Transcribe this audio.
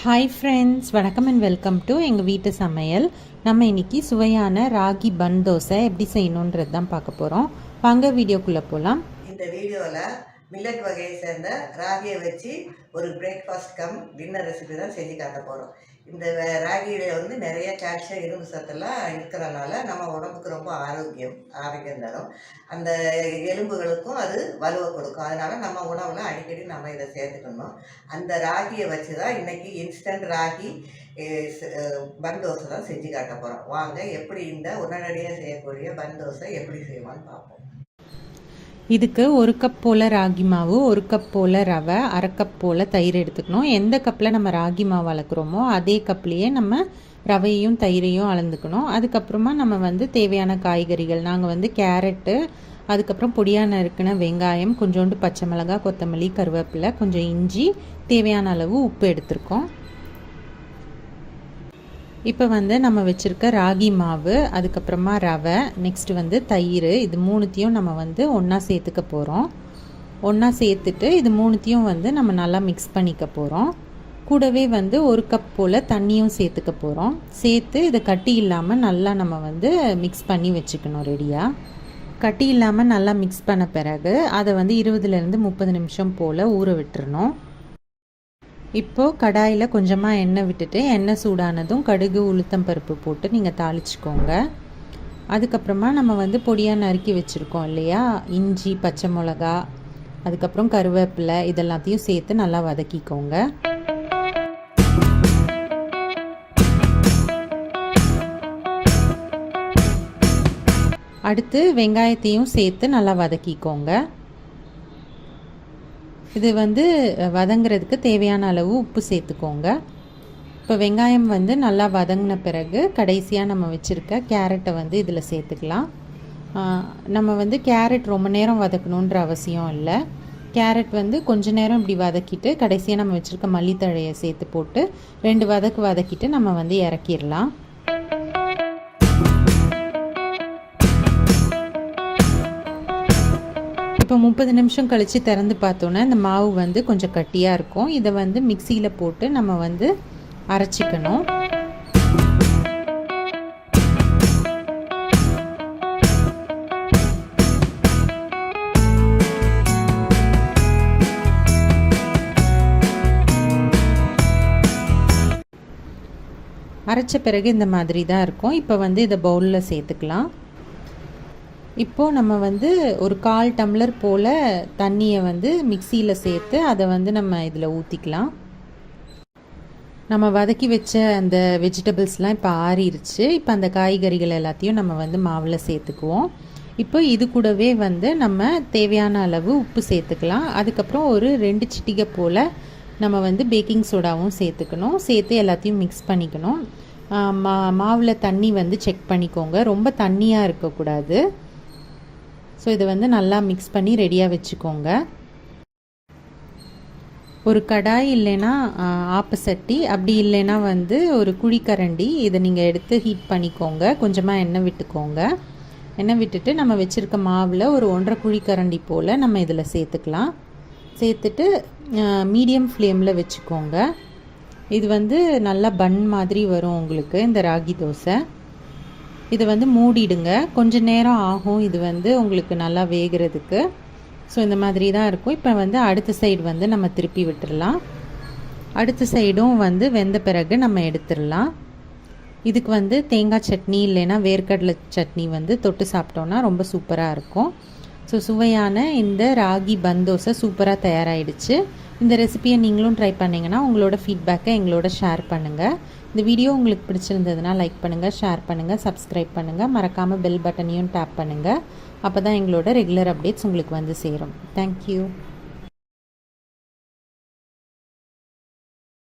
Hi friends, வணக்கம் and welcome to எங்கள் வீட்டு சமையல். நம்ம இன்றைக்கி சுவையான ராகி பன் தோசை எப்படி செய்யணுன்றது தான் பார்க்க போகிறோம். வாங்க வீடியோக்குள்ளே போகலாம். இந்த வீடியோவில் மில்லட் வகையை சேர்ந்த ராகியை வச்சு ஒரு பிரேக்ஃபாஸ்ட் கம் டின்னர் ரெசிபி தான் செஞ்சு காட்ட போகிறோம். இந்த ராகியில் நிறைய கால்சியம் இரும்பு சத்தெல்லாம் இருக்கிறனால நம்ம உடம்புக்கு ரொம்ப ஆரோக்கியம் தரும். அந்த எலும்புகளுக்கும் அது வலுவை கொடுக்கும். அதனால் நம்ம உணவில் அடிக்கடி நம்ம இதை சேர்த்துக்கணும். அந்த ராகியை வச்சு தான் இன்றைக்கி இன்ஸ்டன்ட் ராகி பன் தோசை தான் செஞ்சு காட்ட போகிறோம். வாங்க எப்படி இந்த உடனடியாக செய்யக்கூடிய பன் தோசை எப்படி செய்வோன்னு பார்ப்போம். இதுக்கு 1 கப் போல் ராகி மாவு, 1 கப் போல் ரவை, 1/2 கப் போல் தயிர் எடுத்துக்கணும். எந்த கப்பில் நம்ம ராகி மாவு அளக்குறோமோ அதே கப்லேயே நம்ம ரவையும் தயிரையும் அளந்துக்கணும். அதுக்கப்புறமா நம்ம தேவையான காய்கறிகள், நாங்கள் கேரட்டு, அதுக்கப்புறம் பொடியாக நறுக்கின வெங்காயம், கொஞ்சோண்டு பச்சை மிளகாய், கொத்தமல்லி, கருவேப்பிலை, கொஞ்சம் இஞ்சி, தேவையான அளவு உப்பு எடுத்திருக்கோம். இப்போ நம்ம வச்சுருக்க ராகி மாவு, அதுக்கப்புறமா ரவை, நெக்ஸ்ட்டு தயிர், இது மூணுத்தையும் நம்ம ஒன்றா சேர்த்துக்க போகிறோம். ஒன்றா சேர்த்துட்டு இது மூணுத்தையும் நம்ம நல்லா மிக்ஸ் பண்ணிக்க போகிறோம். கூடவே 1 கப் போல் தண்ணியும் சேர்த்துக்க போகிறோம். சேர்த்து இதை கட்டி இல்லாமல் நல்லா நம்ம மிக்ஸ் பண்ணி வச்சுக்கணும். ரெடியாக கட்டி இல்லாமல் நல்லா மிக்ஸ் பண்ண பிறகு அதை 20லேருந்து 30 நிமிஷம் போல் ஊற விட்டுறணும். இப்போது கடாயில் கொஞ்சமாக எண்ணெய் விட்டுட்டு, எண்ணெய் சூடானதும் கடுகு, உளுத்தம் பருப்பு போட்டு நீங்கள் தாளிச்சிக்கோங்க. அதுக்கப்புறமா நம்ம பொடியாக நறுக்கி வச்சுருக்கோம் இல்லையா, இஞ்சி, பச்சை மிளகா, அதுக்கப்புறம் கருவேப்பிலை, இதெல்லாத்தையும் சேர்த்து நல்லா வதக்கிக்கோங்க. அடுத்து வெங்காயத்தையும் சேர்த்து நல்லா வதக்கிக்கோங்க. இது வதங்கிறதுக்கு தேவையான அளவு உப்பு சேர்த்துக்கோங்க. இப்போ வெங்காயம் நல்லா வதங்கின பிறகு கடைசியாக நம்ம வச்சுருக்க கேரட்டை இதில் சேர்த்துக்கலாம். நம்ம கேரட் ரொம்ப நேரம் வதக்கணுன்ற அவசியம் இல்லை. கேரட் கொஞ்ச நேரம் இப்படி வதக்கிட்டு கடைசியாக நம்ம வச்சுருக்க மல்லித்தழையை சேர்த்து போட்டு 2 வதக்கிட்டு நம்ம இறக்கிடலாம். இப்போ 30 நிமிஷம் கழித்து திறந்து பார்த்தோன்னா இந்த மாவு கொஞ்சம் கட்டியாக இருக்கும். இதை மிக்சியில் போட்டு நம்ம அரைச்சிக்கணும். அரைச்ச பிறகு இந்த மாதிரி தான் இருக்கும். இப்போ இதை பவுலில் சேர்த்துக்கலாம். இப்போது நம்ம ஒரு 1/4 டம்ளர் போல் தண்ணியை மிக்சியில் சேர்த்து அதை நம்ம இதில் ஊற்றிக்கலாம். நம்ம வதக்கி வச்ச அந்த வெஜிடபிள்ஸ்லாம் இப்போ ஆறிடுச்சு. இப்போ அந்த காய்கறிகள் எல்லாத்தையும் நம்ம மாவில் சேர்த்துக்குவோம். இப்போ இது கூடவே நம்ம தேவையான அளவு உப்பு சேர்த்துக்கலாம். அதுக்கப்புறம் ஒரு 2 சிட்டிகை போல் நம்ம பேக்கிங் சோடாவும் சேர்த்துக்கணும். சேர்த்து எல்லாத்தையும் மிக்ஸ் பண்ணிக்கணும். மாவில் தண்ணி செக் பண்ணிக்கோங்க, ரொம்ப தண்ணியாக இருக்கக்கூடாது. ஸோ இதை நல்லா மிக்ஸ் பண்ணி ரெடியாக வச்சுக்கோங்க. ஒரு கடாய் இல்லைன்னா ஆப்பசட்டி, அப்படி இல்லைன்னா ஒரு குழிக்கரண்டி, இதை நீங்கள் எடுத்து ஹீட் பண்ணிக்கோங்க. கொஞ்சமாக எண்ணெய் விட்டுக்கோங்க. எண்ணெய் விட்டுட்டு நம்ம வச்சுருக்க மாவில் ஒரு 1.5 குழிக்கரண்டி போல் நம்ம இதில் சேர்த்துக்கலாம். சேர்த்துட்டு மீடியம் ஃப்ளேமில் வச்சுக்கோங்க. இது நல்லா பன் மாதிரி வரும் உங்களுக்கு இந்த ராகி தோசை. இதை மூடிடுங்க. கொஞ்சம் நேரம் ஆகும் இது உங்களுக்கு நல்லா வேகிறதுக்கு. ஸோ இந்த மாதிரி தான் இருக்கும். இப்போ அடுத்த சைடு நம்ம திருப்பி விட்டுடலாம். அடுத்த சைடும் வெந்த பிறகு நம்ம எடுத்துடலாம். இதுக்கு தேங்காய் சட்னி இல்லைன்னா வேர்க்கடலை சட்னி தொட்டு சாப்பிட்டோன்னா ரொம்ப சூப்பராக இருக்கும். ஸோ சுவையான இந்த ராகி பன் தோசை சூப்பராக தயாராகிடுச்சு. இந்த ரெசிபியை நீங்களும் ட்ரை பண்ணிங்கன்னா உங்களோட ஃபீட்பேக்கை எங்களோட ஷேர் பண்ணுங்கள். இந்த வீடியோ உங்களுக்கு பிடிச்சிருந்ததுன்னா லைக் பண்ணுங்கள், ஷேர் பண்ணுங்கள், சப்ஸ்கிரைப் பண்ணுங்கள். மறக்காமல் பெல் பட்டனையும் டேப் பண்ணுங்கள். அப்போ தான் எங்களோட ரெகுலர் அப்டேட்ஸ் உங்களுக்கு சேரும். தேங்க்யூ.